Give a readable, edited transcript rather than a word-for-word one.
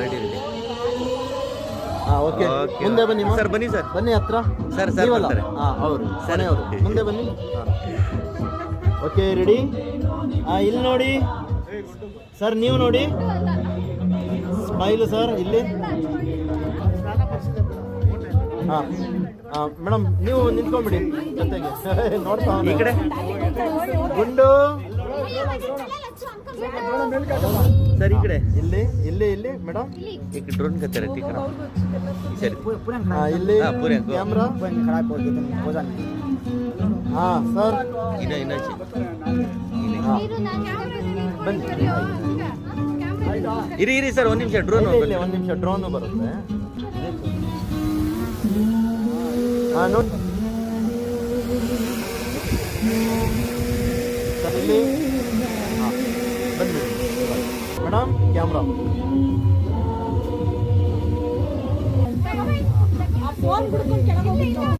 Ready ready. Okay, ಮುಂದೆ ಬನ್ನಿ sir. ಬನ್ನಿ ಸರ್, ಬನ್ನಿ ಹತ್ರ ಸರ್. ಸರ್ ಬರ್ತಾರೆ. ಅವರು ಸರ್ ಅವರು ಮುಂದೆ ಬನ್ನಿ. Okay, ready. ಇಲ್ಲಿ ನೋಡಿ ಸರ್, ನೀವು ನೋಡಿ ಸ್ಮೈಲ್ ಸರ್ ಇಲ್ಲಿ. ಮೇಡಮ್ ನೀವು ನಿಂತ್ಕೊಂಡ್ಬಿಡಿ ಜೊತೆಗೆ ನೋಡ್ತಾ ಈ ಕಡೆ ಗುಂಡು ಸರ್, ಈ ಕಡೆ ಇಲ್ಲಿ ಇಲ್ಲಿ ಇಲ್ಲಿ ಮೇಡಮ್ एक ड्रोन का तरह दिख रहा ಇಲ್ಲಿ पूरे ಕ್ಯಾಮ್ರಾ. ಸರ್ इना इना ಬನ್ನಿ. ಇರಿ ಇರಿ ಸರ್, ಒಂದು ನಿಮಿಷ. ಡ್ರೋನ್ ಇಲ್ಲಿ ಒಂದು ನಿಮಿಷ, ಡ್ರೋನು ಬರುತ್ತೆ. ನೋಡಿ ಸರ್ ಇಲ್ಲಿ ಬನ್ನಿ ಮೇಡಮ್, ಕ್ಯಾಮ್ರಾ. ಫೋನ್